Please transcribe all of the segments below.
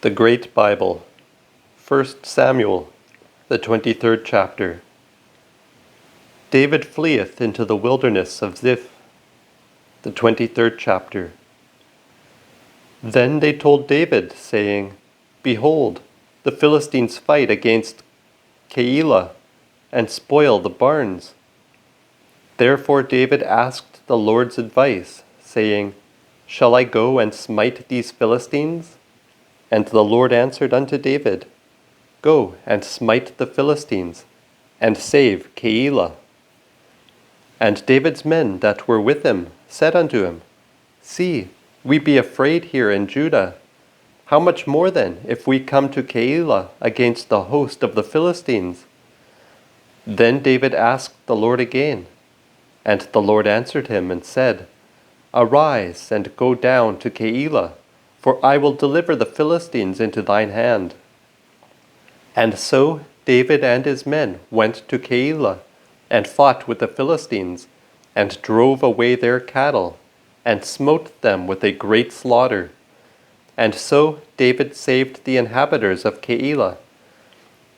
The Great Bible, 1 Samuel, the 23rd chapter. David fleeth into the wilderness of Ziph, the 23rd chapter. Then they told David, saying, Behold, the Philistines fight against Keilah, and spoil the barns. Therefore David asked the Lord's advice, saying, Shall I go and smite these Philistines? And the Lord answered unto David, Go and smite the Philistines, and save Keilah. And David's men that were with him said unto him, See, we be afraid here in Judah. How much more then, if we come to Keilah against the host of the Philistines? Then David asked the Lord again, and the Lord answered him and said, Arise and go down to Keilah, for I will deliver the Philistines into thine hand. And so David and his men went to Keilah, and fought with the Philistines, and drove away their cattle, and smote them with a great slaughter. And so David saved the inhabitants of Keilah.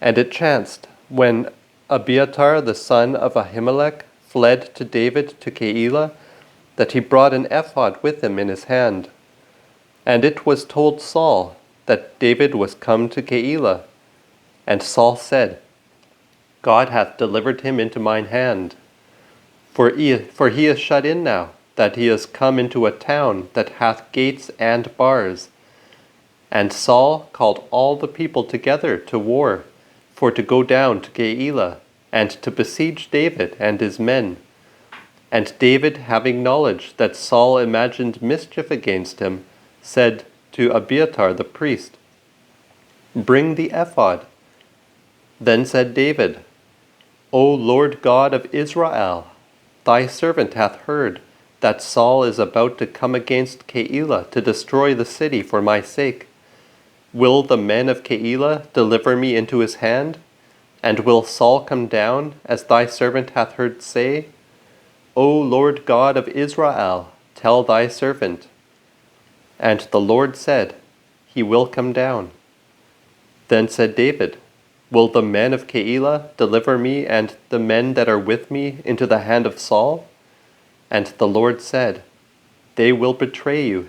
And it chanced, when Abiathar the son of Ahimelech fled to David to Keilah, that he brought an ephod with him in his hand. And it was told Saul that David was come to Keilah. And Saul said, God hath delivered him into mine hand. For he is shut in now, that he is come into a town that hath gates and bars. And Saul called all the people together to war, for to go down to Keilah, and to besiege David and his men. And David, having knowledge that Saul imagined mischief against him, said to Abiathar the priest, Bring the ephod. Then said David, O Lord God of Israel, thy servant hath heard that Saul is about to come against Keilah to destroy the city for my sake. Will the men of Keilah deliver me into his hand? And will Saul come down, as thy servant hath heard say? O Lord God of Israel, tell thy servant. And the Lord said, He will come down. Then said David, Will the men of Keilah deliver me and the men that are with me into the hand of Saul? And the Lord said, They will betray you.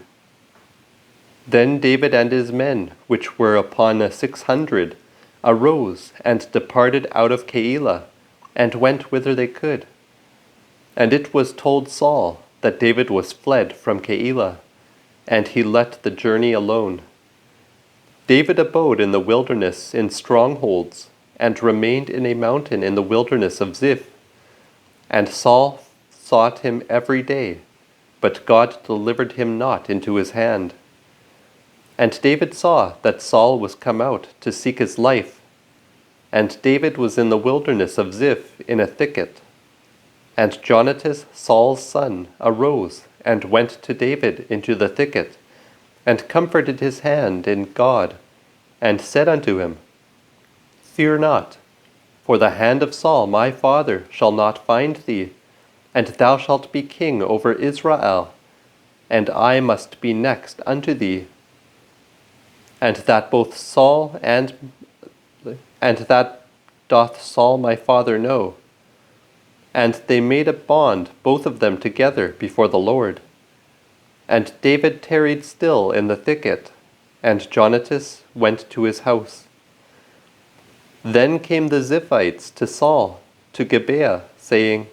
Then David and his men, which were upon 600, arose and departed out of Keilah, and went whither they could. And it was told Saul that David was fled from Keilah, and he let the journey alone. David abode in the wilderness in strongholds, and remained in a mountain in the wilderness of Ziph. And Saul sought him every day, but God delivered him not into his hand. And David saw that Saul was come out to seek his life. And David was in the wilderness of Ziph in a thicket. And Jonathan, Saul's son, arose and went to David into the thicket, and comforted his hand in God, and said unto him, Fear not, for the hand of Saul my father shall not find thee, and thou shalt be king over Israel, and I must be next unto thee. And that both Saul and that doth Saul my father know. And they made a bond, both of them together, before the Lord. And David tarried still in the thicket, and Jonathan went to his house. Then came the Ziphites to Saul, to Gibeah, saying,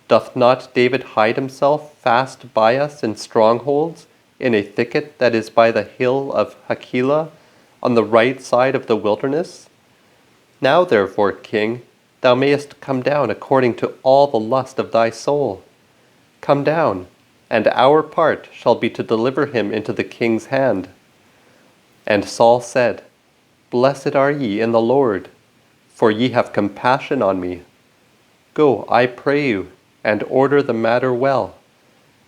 Doth not David hide himself fast by us in strongholds, in a thicket that is by the hill of Hachilah, on the right side of the wilderness? Now therefore, king, thou mayest come down according to all the lust of thy soul. Come down, and our part shall be to deliver him into the king's hand. And Saul said, Blessed are ye in the Lord, for ye have compassion on me. Go, I pray you, and order the matter well.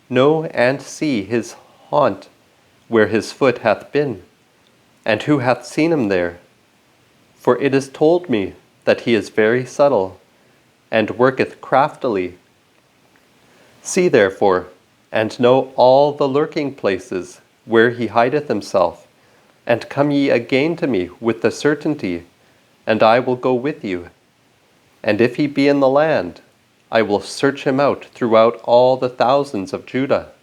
Know and see his haunt, where his foot hath been, and who hath seen him there. For it is told me that he is very subtle, and worketh craftily. See therefore, and know all the lurking places where he hideth himself, And come ye again to me with the certainty, and I will go with you. And if he be in the land, I will search him out throughout all the thousands of Judah.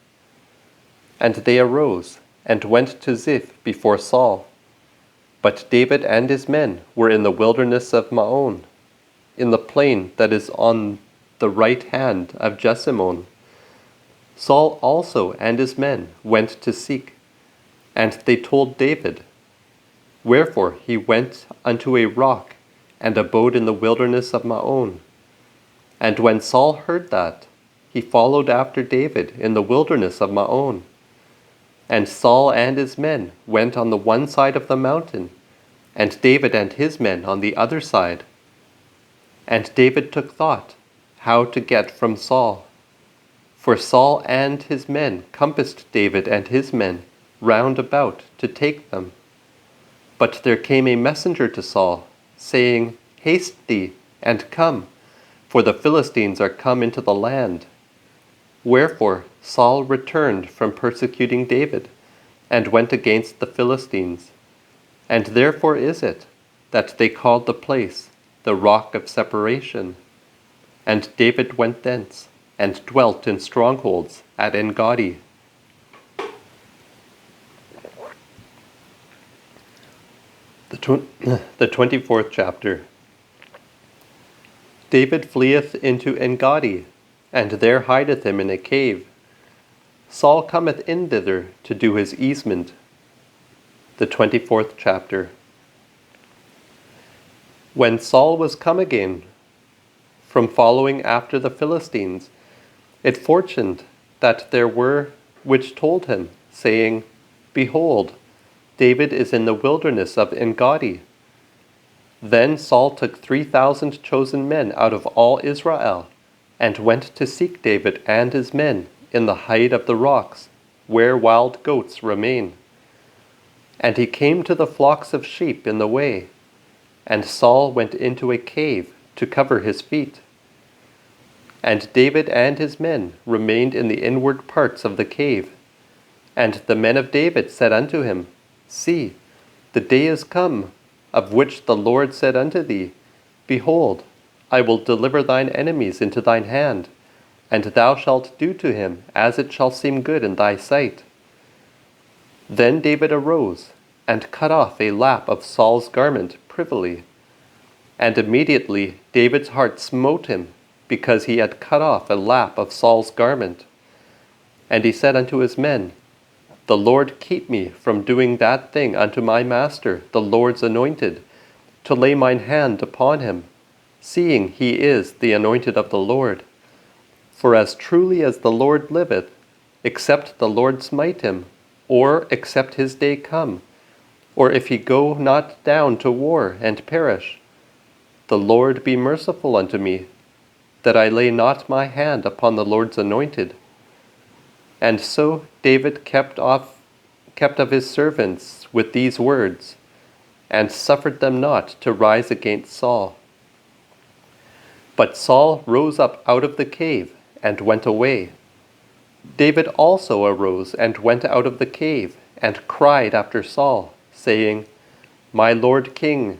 And they arose, and went to Ziph before Saul. But David and his men were in the wilderness of Maon, in the plain that is on the right hand of Jessamon. Saul also and his men went to seek, and they told David. Wherefore he went unto a rock, and abode in the wilderness of Maon. And when Saul heard that, he followed after David in the wilderness of Maon. And Saul and his men went on the one side of the mountain, and David and his men on the other side. And David took thought how to get from Saul. For Saul and his men compassed David and his men round about to take them. But there came a messenger to Saul, saying, Haste thee, and come, for the Philistines are come into the land. Wherefore Saul returned from persecuting David, and went against the Philistines. And therefore is it that they called the place the Rock of Separation. And David went thence, and dwelt in strongholds at En-gadi. The 24th chapter. David fleeth into En-gadi, and there hideth him in a cave. Saul cometh in thither to do his easement. The 24th chapter. When Saul was come again from following after the Philistines, it fortuned that there were which told him, saying, Behold, David is in the wilderness of En-gadi. Then Saul took 3,000 chosen men out of all Israel, and went to seek David and his men in the height of the rocks, where wild goats remain. And he came to the flocks of sheep in the way, and Saul went into a cave to cover his feet. And David and his men remained in the inward parts of the cave. And the men of David said unto him, See, the day is come, of which the Lord said unto thee, Behold, I will deliver thine enemies into thine hand, and thou shalt do to him as it shall seem good in thy sight. Then David arose, and cut off a lap of Saul's garment privily. And immediately David's heart smote him, because he had cut off a lap of Saul's garment. And he said unto his men, The Lord keep me from doing that thing unto my master, the Lord's anointed, to lay mine hand upon him, seeing he is the anointed of the Lord. For as truly as the Lord liveth, except the Lord smite him, or except his day come, or if he go not down to war and perish, the Lord be merciful unto me, that I lay not my hand upon the Lord's anointed. And so David kept of his servants with these words, and suffered them not to rise against Saul. But Saul rose up out of the cave, and went away. David also arose and went out of the cave, and cried after Saul, saying, My Lord King.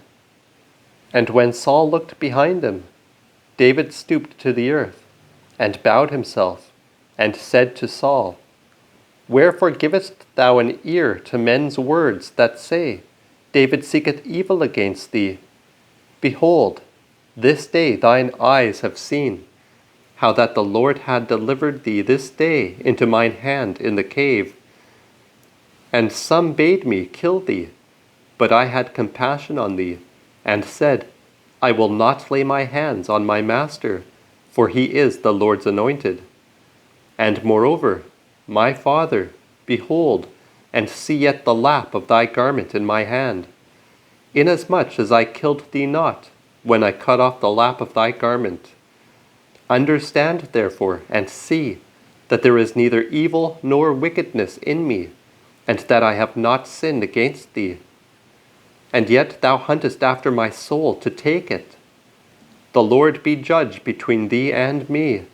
And when Saul looked behind him, David stooped to the earth, and bowed himself, and said to Saul, Wherefore givest thou an ear to men's words that say, David seeketh evil against thee? Behold, this day thine eyes have seen, how that the Lord had delivered thee this day into mine hand in the cave. And some bade me kill thee, but I had compassion on thee, and said, I will not lay my hands on my master, for he is the Lord's anointed. And moreover, my father, behold, and see yet the lap of thy garment in my hand, inasmuch as I killed thee not, when I cut off the lap of thy garment. Understand therefore, and see, that there is neither evil nor wickedness in me, and that I have not sinned against thee. And yet thou huntest after my soul to take it. The Lord be judge between thee and me,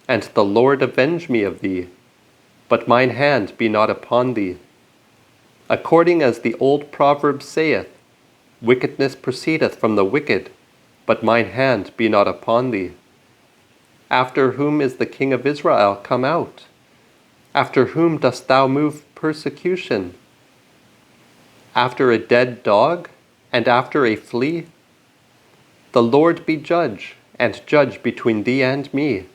and the Lord avenge me of thee, but mine hand be not upon thee. According as the old proverb saith, wickedness proceedeth from the wicked, but mine hand be not upon thee. After whom is the king of Israel come out? After whom dost thou move persecution? After a dead dog, and after a flea? The Lord be judge, and judge between thee and me,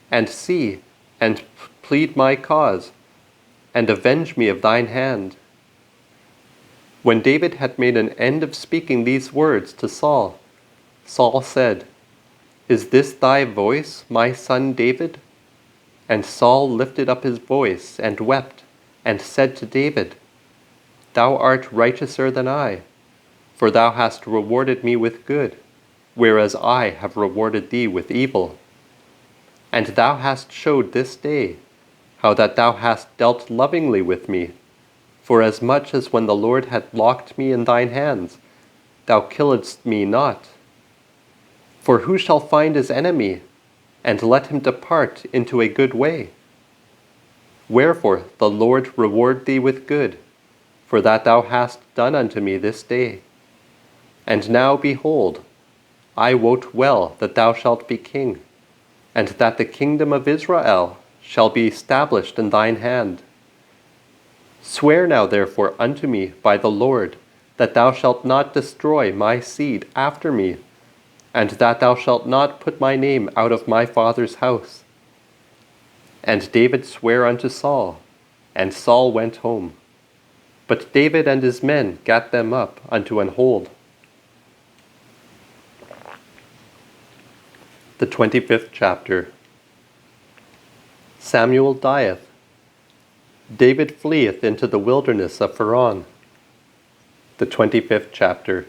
and see, and plead my cause, and avenge me of thine hand. When David had made an end of speaking these words to Saul, Saul said, Is this thy voice, my son David? And Saul lifted up his voice and wept, and said to David, Thou art righteouser than I, for thou hast rewarded me with good, whereas I have rewarded thee with evil. And thou hast showed this day how that thou hast dealt lovingly with me, forasmuch as when the Lord had locked me in thine hands, thou killedst me not. For who shall find his enemy, and let him depart into a good way? Wherefore the Lord reward thee with good, for that thou hast done unto me this day. And now, behold, I wot well that thou shalt be king, and that the kingdom of Israel shall be established in thine hand. Swear now therefore unto me by the Lord, that thou shalt not destroy my seed after me, and that thou shalt not put my name out of my father's house. And David sware unto Saul, and Saul went home. But David and his men gat them up unto an hold. The 25th chapter. Samuel dieth. David fleeth into the wilderness of Pharaon. The 25th chapter.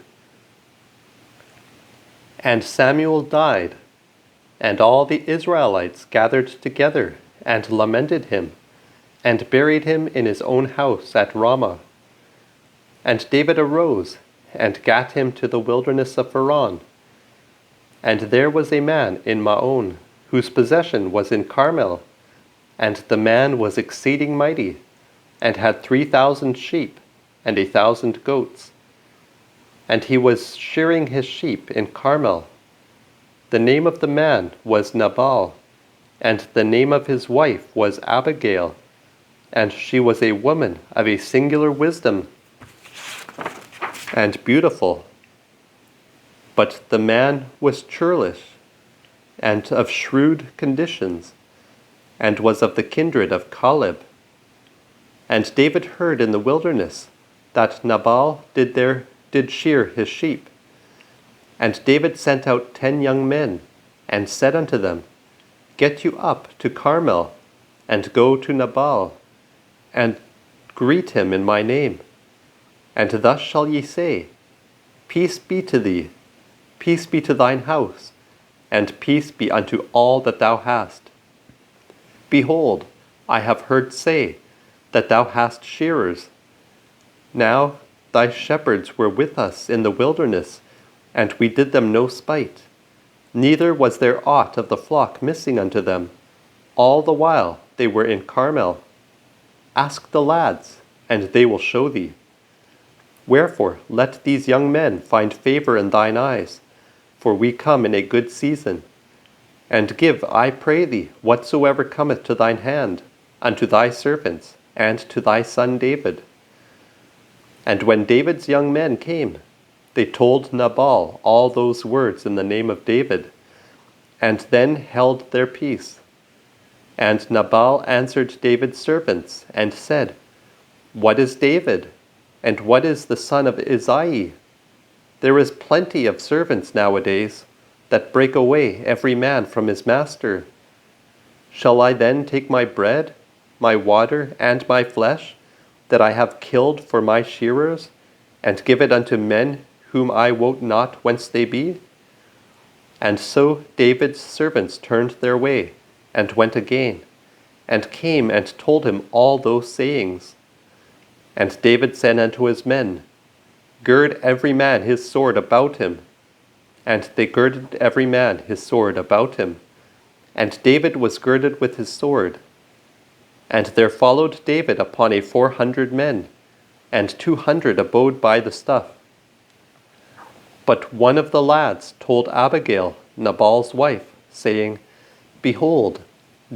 And Samuel died, and all the Israelites gathered together and lamented him, and buried him in his own house at Ramah. And David arose, and gat him to the wilderness of Pharaon. And there was a man in Maon, whose possession was in Carmel, and the man was exceeding mighty, and had 3,000 sheep, and 1,000 goats. And he was shearing his sheep in Carmel. The name of the man was Nabal, and the name of his wife was Abigail, and she was a woman of a singular wisdom, and beautiful. But the man was churlish, and of shrewd conditions, and was of the kindred of Caleb. And David heard in the wilderness that Nabal did shear his sheep. And David sent out 10 young men, and said unto them, Get you up to Carmel, and go to Nabal, and greet him in my name. And thus shall ye say, Peace be to thee, peace be to thine house, and peace be unto all that thou hast. Behold, I have heard say that thou hast shearers. Now thy shepherds were with us in the wilderness, and we did them no spite. Neither was there aught of the flock missing unto them, all the while they were in Carmel. Ask the lads, and they will show thee. Wherefore let these young men find favor in thine eyes, for we come in a good season. And give, I pray thee, whatsoever cometh to thine hand, unto thy servants, and to thy son David. And when David's young men came, they told Nabal all those words in the name of David, and then held their peace. And Nabal answered David's servants, and said, What is David? And what is the son of Isai? There is plenty of servants nowadays, that break away every man from his master. Shall I then take my bread, my water, and my flesh, that I have killed for my shearers, and give it unto men whom I wot not whence they be? And so David's servants turned their way, and went again, and came and told him all those sayings. And David said unto his men, Gird every man his sword about him. And they girded every man his sword about him. And David was girded with his sword. And there followed David upon 400 men, and 200 abode by the stuff. But one of the lads told Abigail, Nabal's wife, saying, Behold,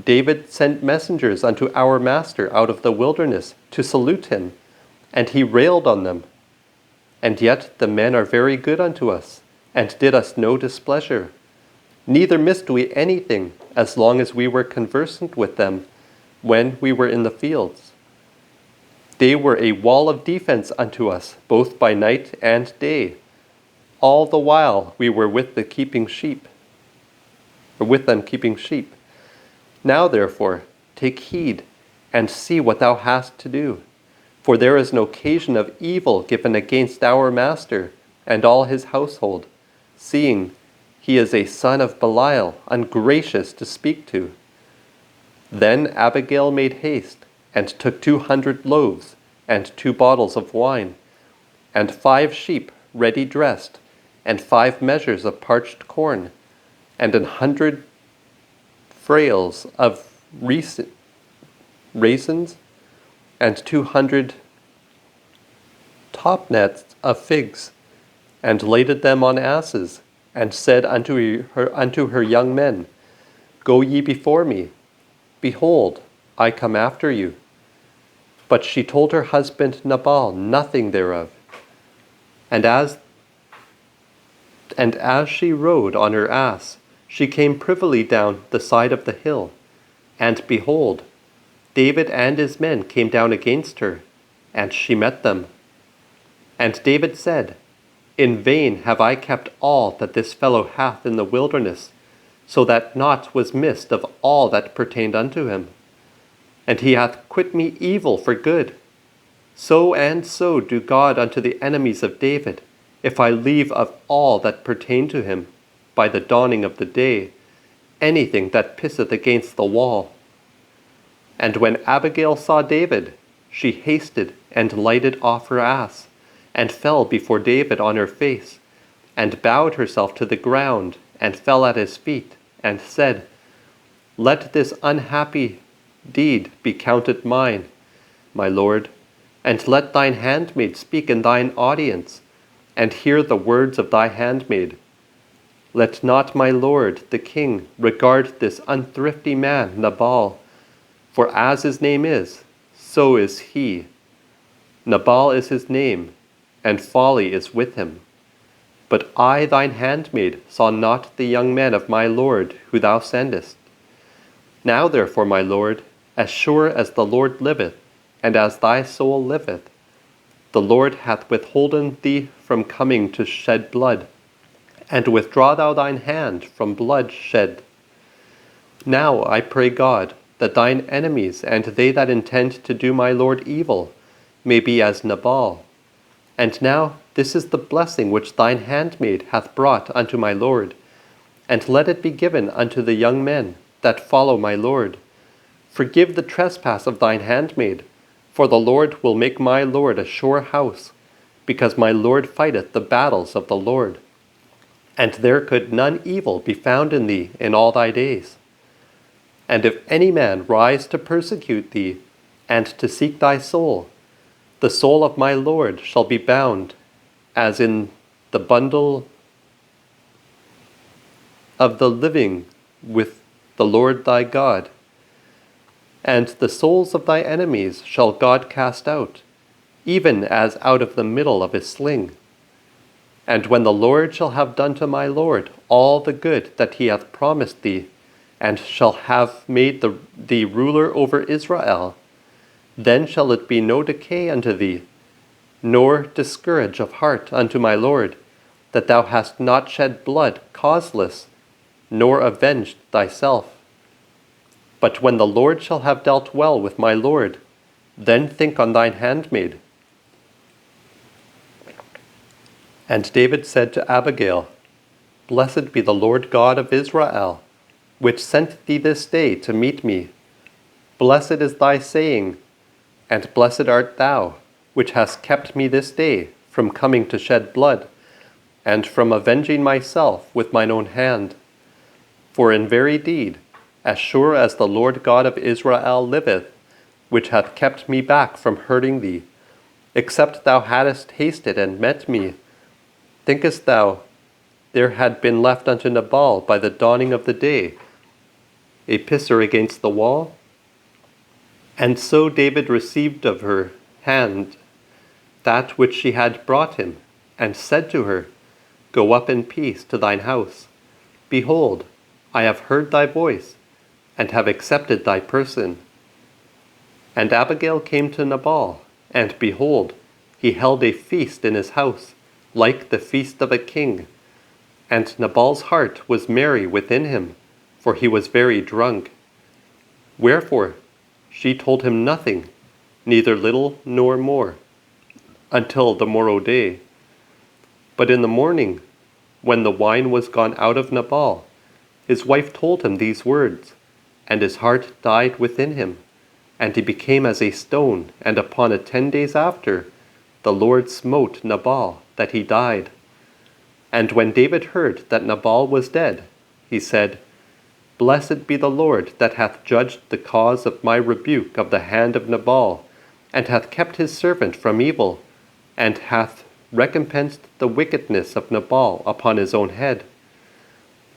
David sent messengers unto our master out of the wilderness to salute him, and he railed on them. And yet the men are very good unto us, and did us no displeasure. Neither missed we anything, as long as we were conversant with them, when we were in the fields. They were a wall of defense unto us, both by night and day, all the while we were with them keeping sheep. Now therefore, take heed, and see what thou hast to do. For there is no occasion of evil given against our master and all his household, seeing he is a son of Belial, ungracious to speak to. Then Abigail made haste, and took 200 loaves, and 2 bottles of wine, and 5 sheep ready dressed, and 5 measures of parched corn, and 100 frails of raisins, and 200 top nets of figs, and laded them on asses, and said unto her young men, Go ye before me. Behold, I come after you. But she told her husband Nabal nothing thereof. And as she rode on her ass, she came privily down the side of the hill, and behold, David and his men came down against her, and she met them. And David said, In vain have I kept all that this fellow hath in the wilderness, so that naught was missed of all that pertained unto him. And he hath quit me evil for good. So and so do God unto the enemies of David, if I leave of all that pertain to him, by the dawning of the day, anything that pisseth against the wall. And when Abigail saw David, she hasted and lighted off her ass, and fell before David on her face, and bowed herself to the ground, and fell at his feet, and said, Let this unhappy deed be counted mine, my lord, and let thine handmaid speak in thine audience, and hear the words of thy handmaid. Let not my lord the king regard this unthrifty man Nabal, for as his name is, so is he. Nabal is his name, and folly is with him. But I, thine handmaid, saw not the young men of my lord who thou sendest. Now therefore, my lord, as sure as the Lord liveth, and as thy soul liveth, the Lord hath withholden thee from coming to shed blood, and withdraw thou thine hand from blood shed. Now I pray God, that thine enemies and they that intend to do my lord evil may be as Nabal. And now this is the blessing which thine handmaid hath brought unto my lord, and let it be given unto the young men that follow my lord. Forgive the trespass of thine handmaid, for the Lord will make my lord a sure house, because my lord fighteth the battles of the Lord. And there could none evil be found in thee in all thy days. And if any man rise to persecute thee, and to seek thy soul, the soul of my lord shall be bound, as in the bundle of the living with the Lord thy God. And the souls of thy enemies shall God cast out, even as out of the middle of a sling. And when the Lord shall have done to my lord all the good that he hath promised thee, and shall have made thee ruler over Israel, then shall it be no decay unto thee, nor discourage of heart unto my lord, that thou hast not shed blood causeless, nor avenged thyself. But when the Lord shall have dealt well with my lord, then think on thine handmaid. And David said to Abigail, Blessed be the Lord God of Israel, which sent thee this day to meet me. Blessed is thy saying, and blessed art thou, which hast kept me this day from coming to shed blood, and from avenging myself with mine own hand. For in very deed, as sure as the Lord God of Israel liveth, which hath kept me back from hurting thee, Except thou hadst hasted and met me, thinkest thou there had been left unto Nabal by the dawning of the day a pisser against the wall? And so David received of her hand that which she had brought him, and said to her, Go up in peace to thine house. Behold, I have heard thy voice, and have accepted thy person. And Abigail came to Nabal, and behold, he held a feast in his house, like the feast of a king. And Nabal's heart was merry within him, for he was very drunk. Wherefore she told him nothing, neither little nor more, until the morrow day. But in the morning, when the wine was gone out of Nabal, his wife told him these words, and his heart died within him, and he became as a stone, and upon it 10 days after, the Lord smote Nabal, that he died. And when David heard that Nabal was dead, he said, Blessed be the Lord that hath judged the cause of my rebuke of the hand of Nabal, and hath kept his servant from evil, and hath recompensed the wickedness of Nabal upon his own head.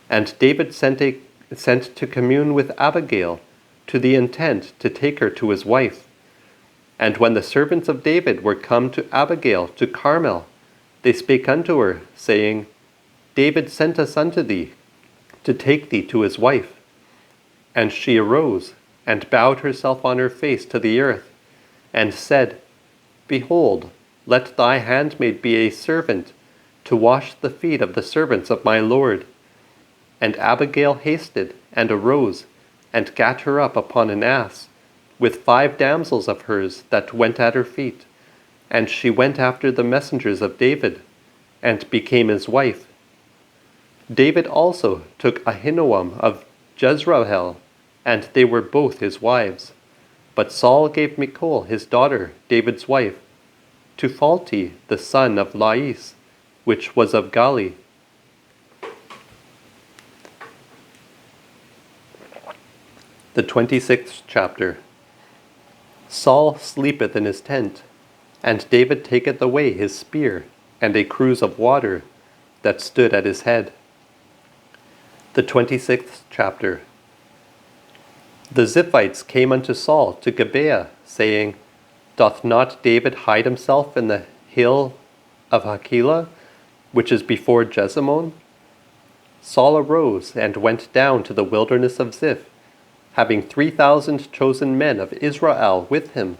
And David sent to commune with Abigail, to the intent to take her to his wife. And when the servants of David were come to Abigail to Carmel, they spake unto her, saying, David sent us unto thee, to take thee to his wife. And she arose, and bowed herself on her face to the earth, and said, Behold, let thy handmaid be a servant, to wash the feet of the servants of my lord. And Abigail hasted, and arose, and gat her up upon an ass, with 5 damsels of hers that went at her feet. And she went after the messengers of David, and became his wife. David also took Ahinoam of Jezreel, and they were both his wives. But Saul gave Michal his daughter, David's wife, to Phalti the son of Lais, which was of Gali. The 26th chapter. Saul sleepeth in his tent, and David taketh away his spear, and a cruse of water that stood at his head. The 26th chapter. The Ziphites came unto Saul to Gibeah, saying, Doth not David hide himself in the hill of Hachilah, which is before Jeshimon? Saul arose and went down to the wilderness of Ziph, having 3,000 chosen men of Israel with him,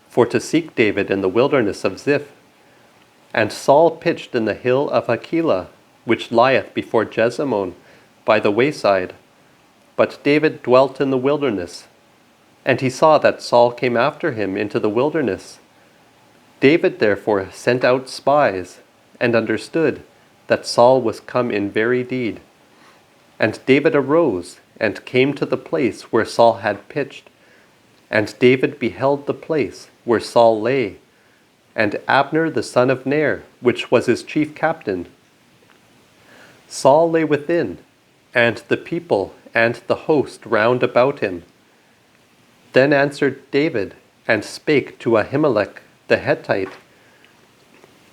for to seek David in the wilderness of Ziph. And Saul pitched in the hill of Hachilah, which lieth before Jeshimon, by the wayside. But David dwelt in the wilderness, and he saw that Saul came after him into the wilderness. David therefore sent out spies, and understood that Saul was come in very deed. And David arose, and came to the place where Saul had pitched. And David beheld the place where Saul lay, and Abner the son of Ner, which was his chief captain. Saul lay within, and the people and the host round about him. Then answered David, and spake to Ahimelech the Hittite,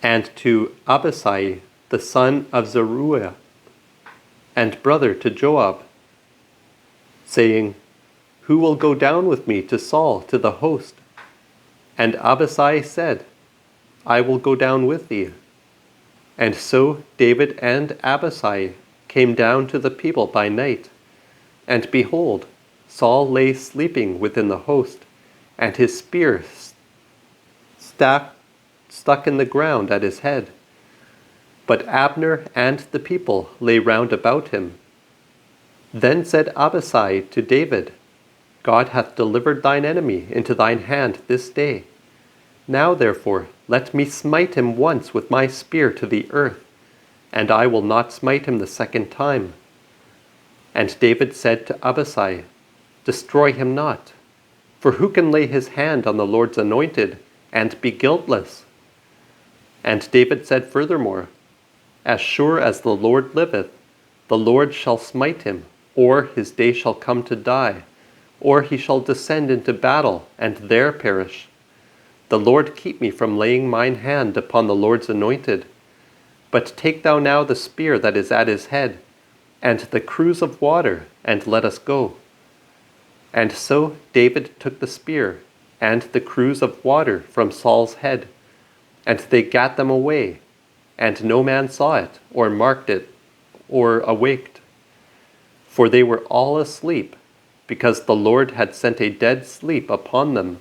and to Abishai the son of Zeruiah, and brother to Joab, saying, Who will go down with me to Saul to the host? And Abishai said, I will go down with thee. And so David and Abishai came down to the people by night. And behold, Saul lay sleeping within the host, and his spear stuck in the ground at his head. But Abner and the people lay round about him. Then said Abishai to David, God hath delivered thine enemy into thine hand this day. Now therefore let me smite him once with my spear to the earth, and I will not smite him the second time. And David said to Abishai, Destroy him not, for who can lay his hand on the Lord's anointed and be guiltless? And David said furthermore, As sure as the Lord liveth, the Lord shall smite him, or his day shall come to die, or he shall descend into battle and there perish. The Lord keep me from laying mine hand upon the Lord's anointed. But take thou now the spear that is at his head, and the cruse of water, and let us go. And so David took the spear and the cruse of water from Saul's head, and they gat them away, and no man saw it, or marked it, or awaked. For they were all asleep, because the Lord had sent a dead sleep upon them.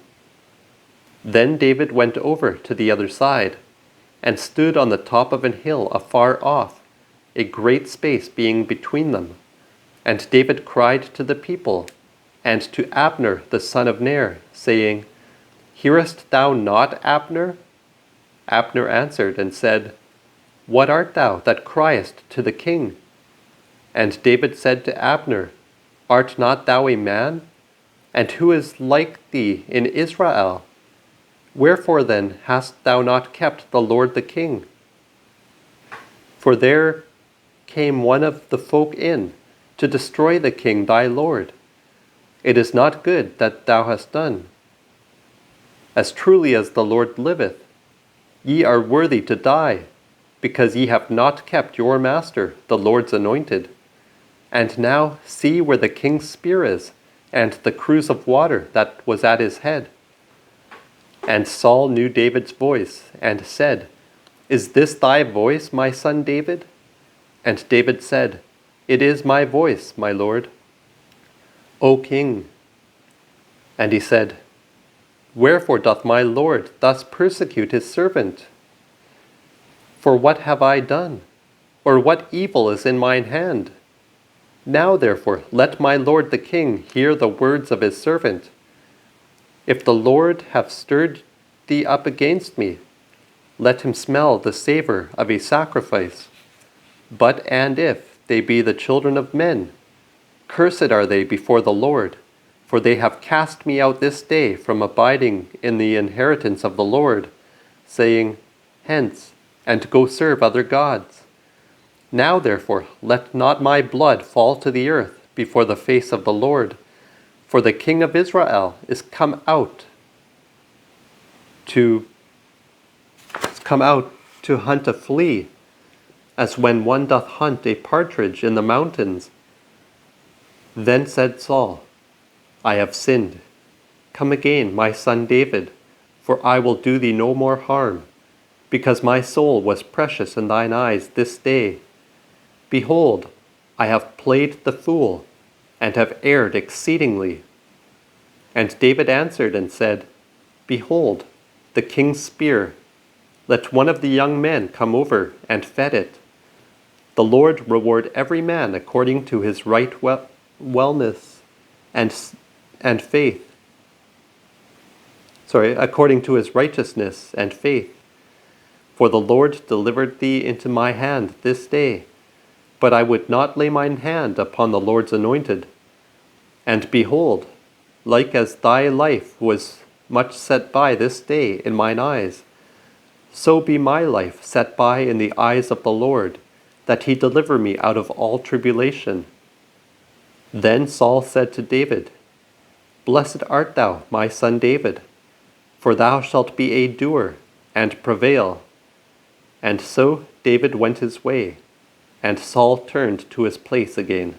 Then David went over to the other side, and stood on the top of an hill afar off, a great space being between them. And David cried to the people, and to Abner the son of Ner, saying, Hearest thou not, Abner? Abner answered and said, What art thou that criest to the king? And David said to Abner, Art not thou a man? And who is like thee in Israel? Wherefore then hast thou not kept the Lord the king? For there came one of the folk in to destroy the king thy lord. It is not good that thou hast done. As truly as the Lord liveth, ye are worthy to die, because ye have not kept your master, the Lord's anointed. And now see where the king's spear is, and the cruse of water that was at his head. And Saul knew David's voice, and said, Is this thy voice, my son David? And David said, It is my voice, my lord. O king. And he said, Wherefore doth my lord thus persecute his servant? For what have I done? Or what evil is in mine hand? Now therefore let my lord the king hear the words of his servant. If the Lord have stirred thee up against me, let him smell the savour of a sacrifice. But and if they be the children of men, cursed are they before the Lord, for they have cast me out this day from abiding in the inheritance of the Lord, saying, Hence, and go serve other gods. Now therefore let not my blood fall to the earth before the face of the Lord, for the king of Israel is come out to hunt a flea, as when one doth hunt a partridge in the mountains. Then said Saul, I have sinned. Come again, my son David, for I will do thee no more harm, because my soul was precious in thine eyes this day. Behold, I have played the fool, and have erred exceedingly. And David answered and said, Behold, the king's spear. Let one of the young men come over and fed it. The Lord reward every man according to his right wellness and faith. According to his righteousness and faith. For the Lord delivered thee into my hand this day, but I would not lay mine hand upon the Lord's anointed. And behold, like as thy life was much set by this day in mine eyes, so be my life set by in the eyes of the Lord, that he deliver me out of all tribulation. Then Saul said to David, Blessed art thou, my son David, for thou shalt be a doer, and prevail. And so David went his way, and Saul turned to his place again.